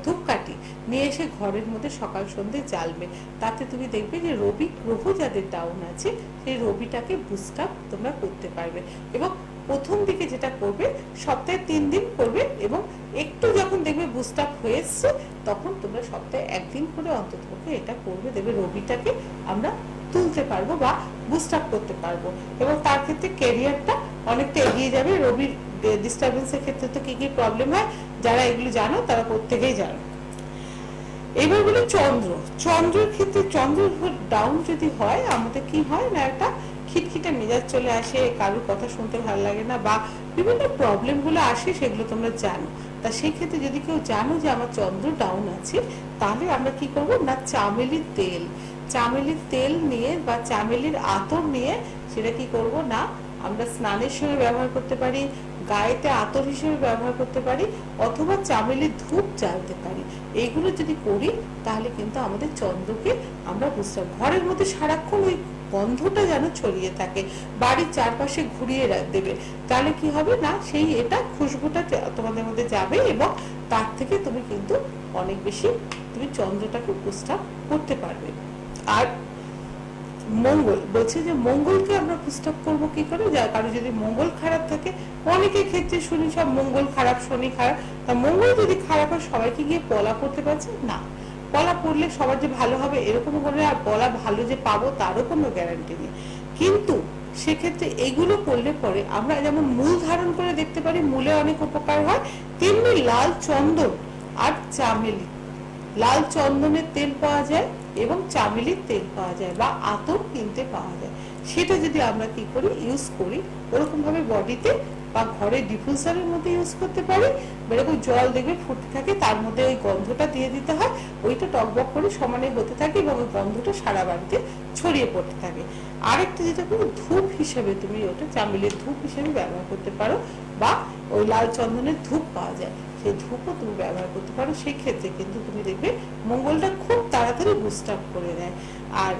ধূপকাঠি নিয়ে এসে ঘরের মধ্যে সকাল সন্ধ্যে জ্বালবে। তাতে তুমি দেখবে যে রবি গ্রহ যাদের ডাউন আছে সেই রবিটাকে বুস্ট আপ তোমরা করতে পারবে। এবং প্রথম দিকে যেটা করবে সপ্তাহে 3 দিন করবে এবং একটু যখন দেখবে বুস্ট আপ হয়ে এসছে তখন তোমরা সপ্তাহে 1 দিন করে অন্তত এটা করবে, দেখবে রবিটাকে আমরা তুলতে পারবো বা বুস্ট আপ করতে পারবো এবং তার ক্ষেত্রে ক্যারিয়ারটা অনেকটা এগিয়ে যাবে। রবির ডিস্টারবেন্সের ক্ষেত্রে তো কি কি প্রবলেম হয় যারা এগুলো জানো তারা প্রত্যেকেই জানো। এবার বলি চন্দ্রের ক্ষেত্রে, চন্দ্র ডাউন যদি হয় আমাদের কি হয় না, একটা খিটখিটে মেজাজ চলে আসে, কারোর কথা শুনতে ভালো লাগে না, বা বিভিন্ন প্রবলেম গুলো আসে, সেগুলো তোমরা জানো। তা সেই ক্ষেত্রে যদি কেউ জানো যে আমার চন্দ্র ডাউন আছে, তাহলে আমরা কি করব না, চামেলির তেল নিয়ে বা চামেলির আতর নিয়ে সেটা কি করব না, আমরা স্নানের সময় ব্যবহার করতে পারি, গায়েতে আতর হিসেবে ব্যবহার করতে পারি, অথবা চামেলির ধূপ জ্বালতে পারি। এইগুলো যদি করি তাহলে কিন্তু আমাদের চন্দ্রকে আমরা বুঝতে, ঘরের মধ্যে সারাক্ষণ ওই গন্ধটা যেন ছড়িয়ে থাকে, বাড়ির চারপাশে ঘুরিয়ে দেবে, তাহলে কি হবে না, সেই এটা খুশবুটা তোমাদের মধ্যে যাবে, এবং তার থেকে তুমি কিন্তু অনেক বেশি তুমি চন্দ্রটাকে বুস্ট আপ করতে পারবে। আর মঙ্গল বলছে যে মঙ্গলকে আমরা বুস্ট আপ করবো কি করে, যার কারণ যদি মঙ্গল খারাপ থাকে, অনেকের ক্ষেত্রে শুনি সব মঙ্গল খারাপ, শনি খারাপ, তা মঙ্গল যদি খারাপ হয় সবাইকে গিয়ে পলা করতে পারছে না, পলা পড়লে সবার যে ভালো হবে এরকম করে, আর পলা ভালো যে পাবো তারও কোনো গ্যারান্টি নেই। কিন্তু সেক্ষেত্রে এগুলো করলে পরে আমরা যেমন মূল ধারণ করে দেখতে পারি, মূলে অনেক উপকার হয়, তেমনি লাল চন্দন আর চামেলি, লাল চন্দনের তেল পাওয়া যায় এবং চামেলির তেল পাওয়া যায়, বা আতর কিনতে পাওয়া যায়, সেটা যদি আমরা কি করি ইউজ করি, ওরকম ভাবে বডিতে বা ঘরে ডিফিউজারের মধ্যে ইউজ করতে পারি, এরকম জল দেখবে ফুটতে থাকে, তার মধ্যে ওই গন্ধটা দিয়ে দিতে হয়, ওইটা টকবক করে সমানে হতে থাকে এবং ওই গন্ধটা সারা বাড়িতে ছড়িয়ে পড়তে থাকে। আরেকটা যেটা করো, ধূপ হিসেবে তুমি ওটা চামেলির ধূপ হিসেবে ব্যবহার করতে পারো, বা ওই লাল চন্দনের ধূপ পাওয়া যায়, সেই ধূপও তুমি ব্যবহার করতে পারো। সেই ক্ষেত্রে কিন্তু তুমি দেখবে মঙ্গলটা খুব তাড়াতাড়ি বুস্ট আপ করে দেয়। আর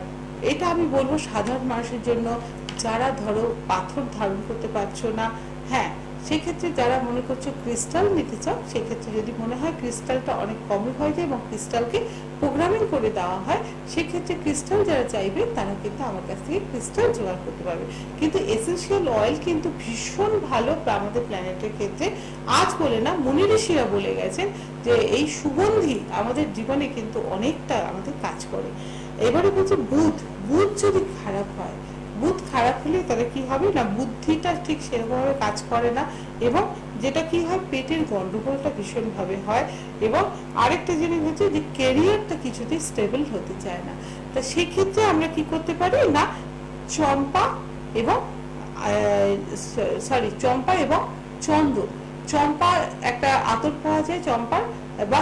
এটা আমি বলবো সাধারণ মানুষের জন্য, যারা ধরো পাথর ধারণ করতে পারছো না, হ্যাঁ সেক্ষেত্রে যারা মনে করছো ক্রিস্টাল নিতে চাও, সেক্ষেত্রে যদি মনে হয় ক্রিস্টালটা অনেক কমই হয়ে যায় এবং ক্রিস্টালকে প্রোগ্রামিং করে দেওয়া হয়, সেক্ষেত্রে ক্রিস্টাল যারা চাইবে তারা কিন্তু আমার কাছ থেকে ক্রিস্টাল জোগাড় করতে পারবে। কিন্তু এসেন্সিয়াল অয়েল কিন্তু ভীষণ ভালো আমাদের প্ল্যানেটের ক্ষেত্রে, আজ বলে না, মুনি ঋষিরা বলে গেছেন যে এই সুগন্ধি আমাদের জীবনে কিন্তু অনেকটা আমাদের কাজ করে। এবারে বলছে বুধ যদি খারাপ হয়, বুধ খারাপ হলে তাহলে কি হবে না, বুদ্ধিটা ঠিক সেরকমভাবে কাজ করে না, এবং যেটা কি হয়, পেটের গন্ডগোলটা ভীষণ ভাবে হয়, এবং আরেকটা জিনিস হচ্ছে যে ক্যারিয়ারটা কিছুতেই স্টেবল হতে চায় না। তা সেক্ষেত্রে আমরা কি করতে পারি না, চম্পা এবং চন্দন, চম্পা একটা আতর পাওয়া যায় চম্পার, বা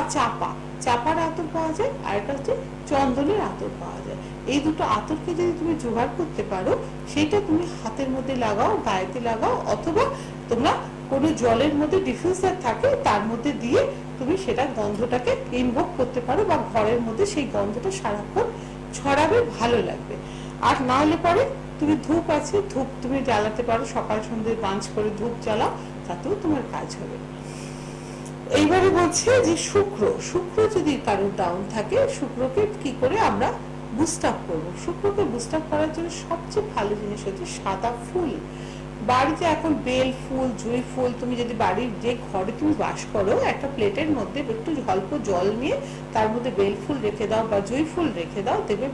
চাপার আতর পাওয়া যায়, আর একটা হচ্ছে চন্দনের আতর পাওয়া যায়। এই দুটো আতরকে যদি তুমি জোগাড় করতে পারো, সেটা তুমি হাতের মধ্যে লাগাও, গায়েতে লাগাও, অথবা তোমরা কোনো জলের মধ্যে ডিফিউজার থাকে তার মধ্যে দিয়ে তুমি সেটা গন্ধটাকে ইনভোক করতে পারো, বা ঘরের মধ্যে সেই গন্ধটা সারাক্ষণ ছড়াবে, ভালো লাগবে। আর না হলে পরে তুমি ধূপ আছে, ধূপ তুমি জ্বালাতে পারো, সকাল সন্ধ্যে বাঞ্চ করে ধূপ জ্বালাও, তাতেও তোমার কাজ হবে। এইবারে বলছে যে শুক্র যদি কারোর ডাউন থাকে, শুক্রকে কি করে আমরা বুস্ট আপ করবো। শুক্রকে বুস্ট আপ করার জন্য সবচেয়ে ভালো জিনিস হচ্ছে সাদা ফুল। বাড়িতে এখন বেল ফুল, জুঁই ফুল, তুমি যদি বাড়ির যে ঘরে তুমি বাস করো, একটা প্লেটের মধ্যে একটু অল্প জল নিয়ে তার মধ্যে বেল ফুল রেখে দাও বা জুঁই ফুল রেখে দাও, দেখবে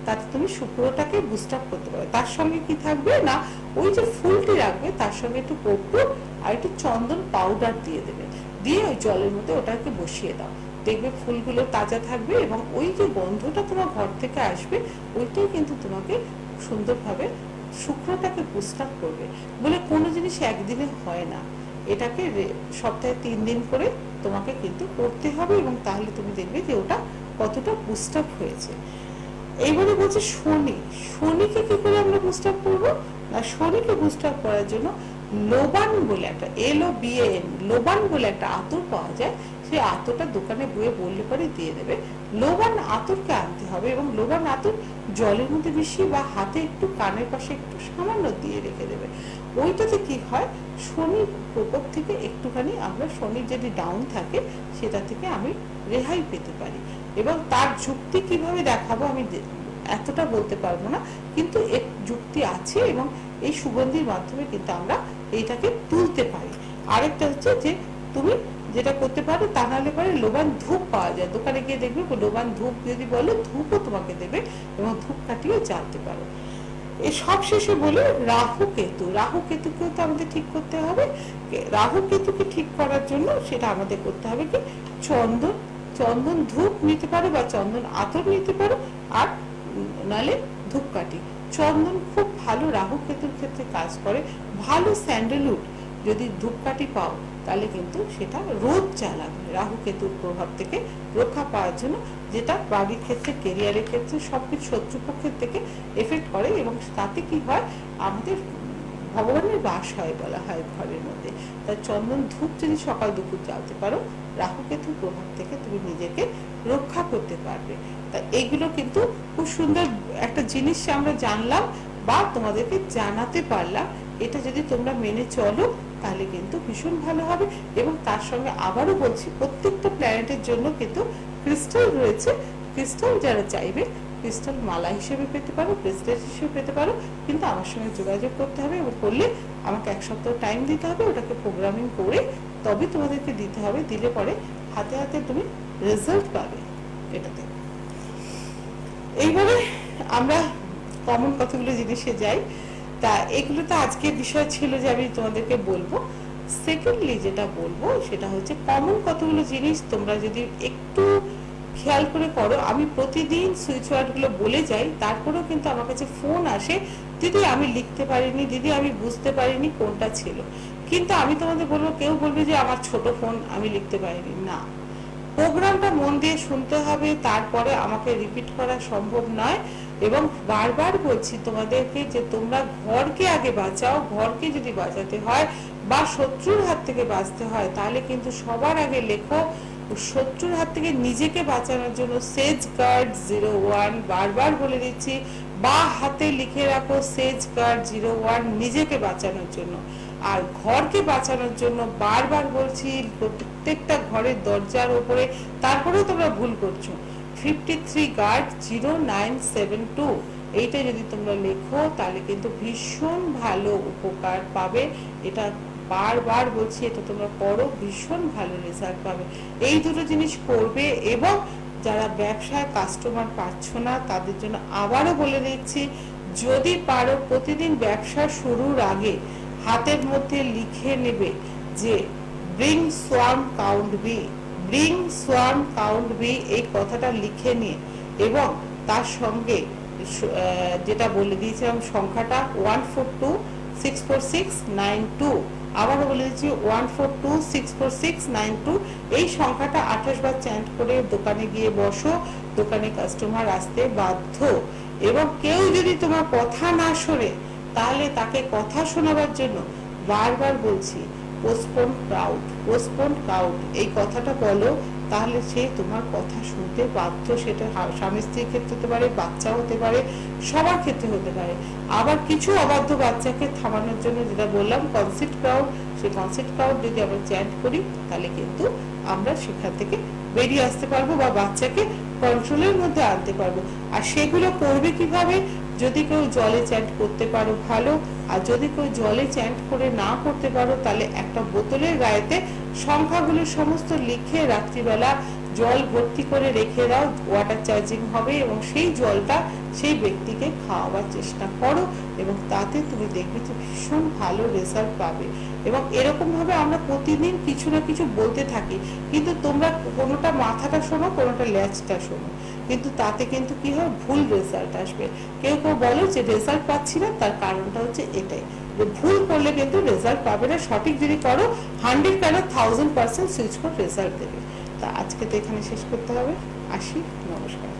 তাতে তুমি শুক্রটাকে বুস্ট আপ করতে পারো। তার সঙ্গে কি থাকবে না, ওই যে ফুলটি রাখবে তার সঙ্গে একটু কর্পূর আর একটু চন্দন পাউডার দিয়ে দেবে, দিয়ে ওই জলের মধ্যে ওটাকে বসিয়ে দাও, দেখবে ফুলগুলো তাজা থাকবে, এবং ওই যে গন্ধটা তোমার ঘর থেকে আসবে, ওইটাই কিন্তু তোমাকে সুন্দরভাবে শুক্রটাকে বুস্ট আপ করবে। বলে কোনো জিনিস একদিনে হয় না, এটাকে সপ্তাহে 3 দিন করে তোমাকে কিন্তু করতে হবে, এবং তাহলে তুমি দেখবে যে ওটা কতটা বুস্ট আপ হয়েছে। এইবারে বলছে শনিকে কি করে আমরা বুস্ট আপ করবো না, শনিকে বুস্ট আপ করার জন্য লোবান বলে একটা, LOBAN, লোবান বলে একটা আতর পাওয়া যায়, সেই আতরটা দোকানে বয়ে বললে পরে দিয়ে দেবে। লোবান আতরকে আনতে হবে, এবং লোবান আতর জলের মধ্যে মিশিয়ে বা হাতে একটু কানের পাশে একটু সামান্য দিয়ে রেখে দেবে। ওইটাতে কি হয়, শনির প্রকোপ থেকে একটুখানি আমরা, শনির যদি ডাউন থাকে সেটা থেকে আমি রেহাই পেতে পারি। এবং তার যুক্তি কিভাবে দেখাবো আমি এতটা বলতে পারবো না, কিন্তু এর যুক্তি আছে, এবং এই সুগন্ধির মাধ্যমে কিন্তু আমরা এইটাকে তুলতে পারি। আরেকটা হচ্ছে যে তুমি যেটা করতে পারো, তা নাহলে পরে লোবান ধূপ পাওয়া যায়, দোকানে গিয়ে দেখবে লোবান ধূপ যদি বলো, ধূপও তোমাকে দেবে, এবং ধূপ কাটিয়ে জ্বালতে পারো। এই সব শেষে বলে রাহু কেতুকেও তো আমাদের ঠিক করতে হবে। রাহু কেতুকে ঠিক করার জন্য সেটা আমাদের করতে হবে কি, চন্দন ধূপ নিতে পারো, বা চন্দন আতর নিতে পারো, আর নালে ধূপকাঠি। চন্দন খুব ভালো রাহু কেতুর ক্ষেত্রে কাজ করে। ভালো স্যান্ডেলউড যদি ধূপকাঠি পাও তাহলে কিন্তু সেটা রোদ জ্বালাবে রাহু কেতুর প্রভাব থেকে রক্ষা পাওয়ার জন্য, যেটা বাড়ির ক্ষেত্রে, কেরিয়ারের ক্ষেত্রে সবকিছু শত্রুপক্ষের থেকে এফেক্ট করে, এবং তাতে কি হয় আমাদের ভগবানের বাস হয় বলা হয় ঘরের মধ্যে। তাই চন্দন ধূপ যদি সকাল দুপুর জ্বালতে পারো, রাহু কেতুর প্রভাব থেকে তুমি নিজেকে রক্ষা করতে পারবে। তা এইগুলো কিন্তু খুব সুন্দর একটা জিনিস আমরা জানলাম বা তোমাদেরকে জানাতে পারলাম। এটা যদি তোমরা মেনে চলো তাহলে কিন্তু ভীষণ ভালো হবে। এবং তার সঙ্গে আবারও বলছি, প্রত্যেকটা প্ল্যানেটের জন্য কিন্তু ক্রিস্টাল রয়েছে। ক্রিস্টাল যারা চাইবে ক্রিস্টাল মালা হিসেবে পেতে পারো, ব্রেসলেট হিসেবে পেতে পারো, কিন্তু আমার সঙ্গে যোগাযোগ করতে হবে এবং করলে আমাকে 1 সপ্তাহ টাইম দিতে হবে, ওটাকে প্রোগ্রামিং করে তবে তোমাদেরকে দিতে হবে। দিলে পরে হাতে হাতে তুমি রেজাল্ট পাবে এটাতে। এইভাবে আমরা কমন কতগুলো জিনিসে যাই। তা এগুলো তো আজকের বিষয় ছিল যে আমি তোমাদেরকে বলবো। সেকেন্ডলি যেটা বলবো সেটা হচ্ছে কমন কতগুলো জিনিস তোমরা যদি একটু খেয়াল করে করো। আমি প্রতিদিন সুইচ ওয়ার্ডগুলো বলে যাই, তারপরেও কিন্তু আমার কাছে ফোন আসে, দিদি আমি লিখতে পারিনি, দিদি আমি বুঝতে পারিনি কোনটা ছিল। কিন্তু আমি তোমাদের বলবো, কেউ বলবে যে আমার ছোট ফোন আমি লিখতে পারিনি, না, প্রোগ্রামটা মন দিয়ে শুনতে হবে, তারপরে আমাকে রিপিট করা সম্ভব নয়। এবং বারবার বলছি তোমাদেরকে যে তোমরা ঘরকে আগে বাঁচাও। ঘরকে যদি বাঁচাতে হয় বা শত্রুর হাত থেকে বাঁচতে হয় তাহলে কিন্তু সবার আগে লেখো। শত্রুর হাত থেকে নিজেকে বাঁচানোর জন্য সেজ গার্ড 01 বারবার বলে দিচ্ছি, বা হাতে লিখে রাখো সেজ গার্ড 01 নিজেকে বাঁচানোর জন্য। আর ঘরকে বাঁচানোর জন্য বারবার বলছি, প্রত্যেকটা ঘরের দরজার উপরে, তারপরেও তোমরা ভুল করছো, 53 গার্ড 0972 এইটা যদি তোমরা লেখো তাহলে কিন্তু ভীষণ ভালো উপকার পাবে। এটা বারবার বলছি, এটা তোমরা করো, ভীষণ ভালো রেজাল্ট পাবে। এই দুটো জিনিস করবে। এবং যারা ব্যবসায় কাস্টমার পাচ্ছ না তাদের জন্য আবারও বলে দিচ্ছি, যদি পারো প্রতিদিন ব্যবসা শুরুর আগে হাতের মধ্যে লিখে নেবে যে bring swarm count be, bring swarm count be, এই কথাটা লিখে নিয়ে, এবং তার সঙ্গে যেটা বলে দিয়েছিলাম সংখ্যাটা 14264692, আবারও বলে দিচ্ছি 14264692, এই সংখ্যাটা 28 বার চ্যান্ট করে দোকানে গিয়ে বসো। দোকানে কাস্টমার আসতে বাধ্য। এবং কেউ যদি তোমার কথা না শোনে তাহলে তাকে কথা শোনাবার জন্য বারবার বলছি পোস্টপোন ক্রাউড, পোস্টপোন ক্রাউড, এই কথাটা বলো, তাহলে সে তোমার কথা শুনতে বাধ্য। সেটা স্বামী স্ত্রীর ক্ষেত্রে হতে পারে, বাচ্চা হতে পারে, সবার ক্ষেত্রে হতে পারে। আবার কিছু অবাধ্য বাচ্চাকে থামানোর জন্য যেটা বললাম কনসেপ্ট ক্রাউড, সেই কনসেপ্ট ক্রাউড যদি আমরা চ্যান্ট করি তাহলে কিন্তু আমরা সেখান থেকে বেরিয়ে আসতে পারবো বা বাচ্চাকে কন্ট্রোলের মধ্যে আনতে পারবো। আর সেগুলো করবে কিভাবে? যদি কেউ জলে চ্যান্ট করতে পারো ভালো, আর যদি কেউ জলে চ্যান্ট করে না করতে পারো তাহলে একটা বোতলের গায়েতে সংখ্যাগুলো সমস্ত লিখে রাত্রিবেলা জল ভর্তি করে রেখে দাও, ওয়াটার চার্জিং হবে, এবং সেই জলটা সেই ব্যক্তিকে খাওয়াবার চেষ্টা করো, এবং তাতে তুমি দেখবে যে ভীষণ ভালো রেজাল্ট পাবে। এবং এরকম ভাবে আমরা প্রতিদিন কিছু না কিছু বলতে থাকি, কিন্তু তোমরা কোনোটা মাথাটা শোনো, কোনোটা লেজটা শোনো, কিন্তু তাতে কিন্তু কি হয়, ভুল রেজাল্ট আসবে। কেউ কেউ বলে যে রেজাল্ট পাচ্ছি না, তার কারণটা হচ্ছে এটাই, যে ভুল করলে কিন্তু রেজাল্ট পাবে না। সঠিক যদি করো 100 কেন 1000% সুইচ কোড রেজাল্ট দেবে। তা আজকে তো এখানে শেষ করতে হবে। আসি, নমস্কার।